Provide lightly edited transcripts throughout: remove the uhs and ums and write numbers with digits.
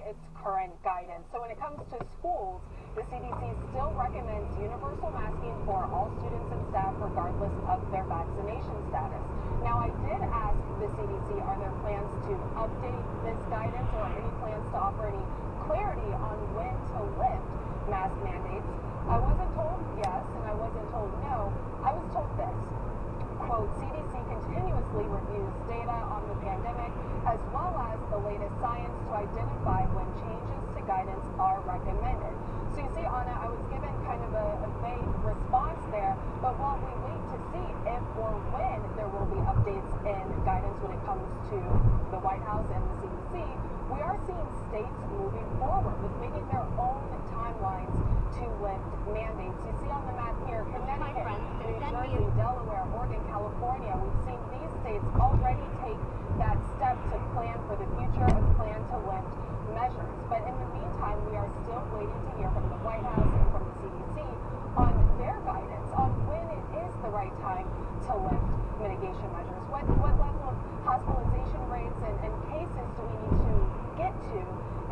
its current guidance. So when it comes to schools, the CDC still recommends universal masking for all students and staff regardless of their vaccination status. Now, I did ask the CDC, are there plans to update this guidance or any plans to offer any clarity on when to lift mask mandates? I wasn't told yes, and I wasn't told no. I was told this. Quote, CDC continuously reviews data on the pandemic as well as the latest science to identify when changes to guidance are recommended. So you see, Anna, I was given kind of a vague response there, but while we wait to see if or when there will be updates in guidance when it comes to the White House and the CDC, we are seeing states moving forward with making their own timelines to lift mandates. You see on the map here, Connecticut, New Jersey, Delaware, Oregon, California, we've seen these states already take that step to plan for the future and plan to lift measures. But in the meantime, we are still waiting to hear from the White House and from the CDC on their guidance on when it is the right time to lift mitigation measures. What level of hospitalization rates and cases do we need to get to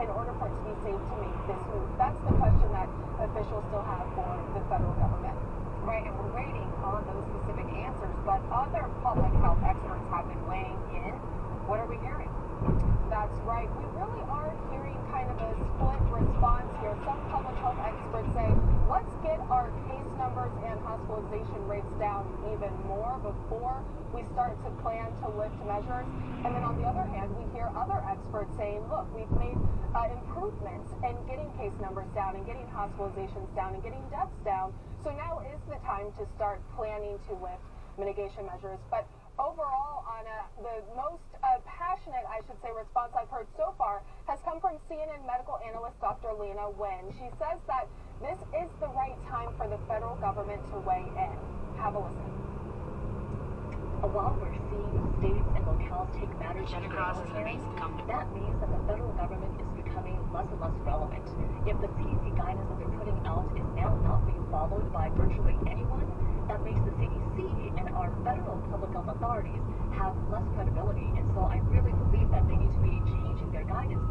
in order for it to be safe to make this move? That's the question that officials still have for the federal government. Right, and we're waiting on those specific answers, but other public health experts have been weighing in. What are we hearing? That's right. We really are hearing kind of a split response here. Some public health experts say, let's get our case numbers and hospitalization rates down even more before we start to plan to lift measures. And then on the other hand, we hear other experts saying, look, we've made improvements in getting case numbers down and getting hospitalizations down and getting deaths down. So now is the time to start planning to lift mitigation measures. But overall, Anna, the most passionate, I should say, response I've heard so far has come from CNN medical analyst Dr. Lena Wynn. She says that this is the right time for the federal government to weigh in. Have a listen. While we're seeing states and locales take matters into their own hands, that means that the federal government is becoming less and less relevant. If the CDC guidance that they're putting out is now not being followed by virtually anyone, that makes the CDC and our federal public health authorities have less credibility. And so I really believe that they need to be changing their guidance.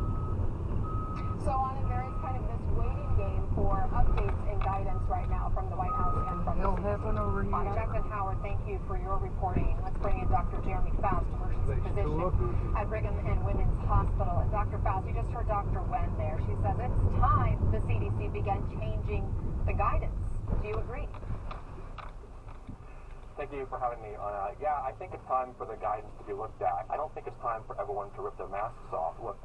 So, Anna, there is kind of this waiting game for updates and guidance right now from the White House and from the CDC. Over here. Jeff and Howard, thank you for your reporting. Let's bring in Dr. Jeremy Faust, emergency physician at Brigham and Women's Hospital. And Dr. Faust, you just heard Dr. Wen there. She says it's time the CDC began changing the guidance. Do you agree? Thank you for having me on. Yeah, I think it's time for the guidance to be looked at. I don't think it's time for everyone to rip their masks off. Look,